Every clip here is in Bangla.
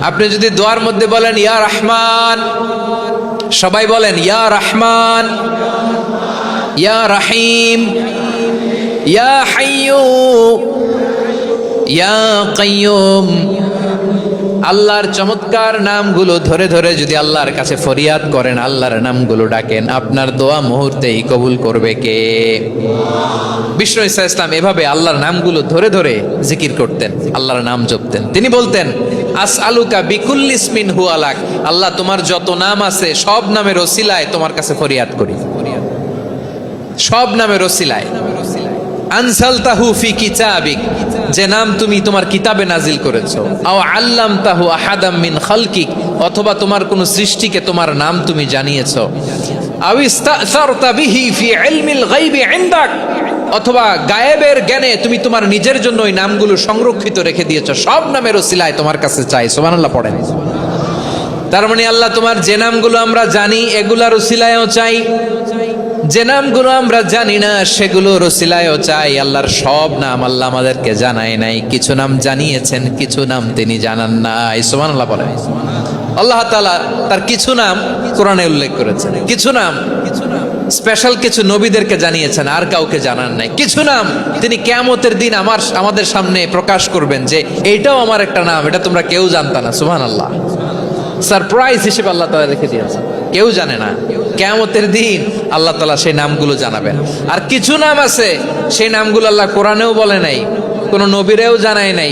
আপনি যদি দোয়ার মধ্যে বলেন ইয়া রহমান, সবাই বলেন ইয়া রহমান, ইয়া রহিম, ইয়া হাইয়্যু, ইয়া কাইয়্যুম, আল্লাহর চমৎকার নামগুলো ধরে ধরে যদি আল্লাহর কাছে ফরিয়াদ করেন, আল্লাহর নামগুলো ডাকেন, আপনার দোয়া মুহূর্তেই কবুল করবে কে? বিষ্ণু ঈসা ইসলাম এভাবে আল্লাহর নামগুলো ধরে ধরে জিকির করতেন, আল্লাহর নাম জপতেন। তিনি বলতেন আসআলুকা বিকুল্লি ইসমিন হুয়া লাক, আল্লাহ তোমার যত নাম আছে সব নামের ওসিলায় তোমার কাছে ফরিয়াদ করি, সব নামের ওসিলায়। আনসালতাহু ফি কিতাবিক, যে নাম তুমি তোমার কিতাবে নাজিল করেছো। আও আল্লামতাহু আহাদাম মিন খালকিক, অথবা তোমার কোন সৃষ্টিকে তোমার নাম তুমি জানিয়েছো। আও ইস্তাসারতা বিহি ফি ইলমিল গায়বি ইনদাক, অথবা গায়েবের জ্ঞানে তুমি তোমার নিজের জন্য ওই নামগুলো সংরক্ষিত রেখে দিয়েছো। সব নামের ওসিলায় তোমার কাছে চাই। সুবহানাল্লাহ পড়েন। তার মানে আল্লাহ তোমার যে নামগুলো আমরা জানি এগুলার ওসিলায়ও চাই, যে নামগুলো আমরা জানি না সেগুলোর ওসিলায়ও চাই। আল্লাহর সব নাম আল্লাহ আমাদেরকে জানায় নাই, কিছু নাম জানিয়েছেন, কিছু নাম তিনি জানান নাই। সুবহানাল্লাহ বলেন। আল্লাহ তাআলা তার কিছু নাম কোরআনে উল্লেখ করেছেন, কিছু নাম স্পেশাল কিছু নবীদেরকে জানিয়েছেন, আর কাউকে জানান নাই। কিছু নাম তিনি কিয়ামতের দিন আমাদের সামনে প্রকাশ করবেন যে এইটাও আমার একটা নাম, এটা তোমরা কেউ জানতা না। সুবহানাল্লাহ, সারপ্রাইজ হিসেবে আল্লাহ তাআলা রেখে দিয়েছেন, কেউ জানে না। কিয়ামতের দিন আল্লাহ তাআলা সেই নামগুলো জানাবেন। আর কিছু নাম আছে সেই নামগুলো আল্লাহ কোরআনেও বলে নাই, কোনো নবীরেও জানায় নাই,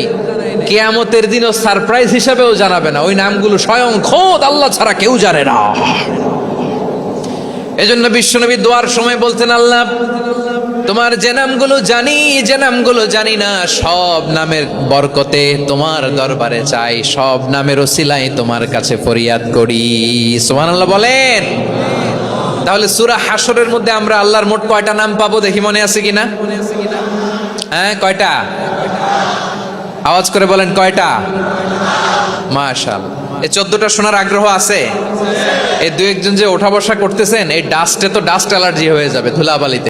কিয়ামতের দিনও সারপ্রাইজ হিসেবেও জানাবে না। ওই নামগুলো স্বয়ং খোদ আল্লাহ ছাড়া কেউ জানে না। এজন্য বিশ্বনবী দোয়ার সময় বলতেন, আল্লাহ তোমার যে নামগুলো জানি, যে নামগুলো জানি না, সব নামের বরকতে তোমার দরবারে চাই, সব নামের ওসিলায় তোমার কাছে ফরিয়াদ করি। সুবহানাল্লাহ বলেন। তাহলে সূরা হাশরের মধ্যে আমরা আল্লাহর মোট কয়টা নাম পাবো দেখি, মনে আছে কিনা? হ্যাঁ, কয়টা? আওয়াজ করে বলেন কয়টা? মাশাআল্লাহ। এই 14টা শোনার আগ্রহ আছে? এই দু একজন যে ওঠা বসা করতেছেন, এই ডাস্টে তো ডাস্ট অ্যালার্জি হয়ে যাবে, ধুলাবালিতে।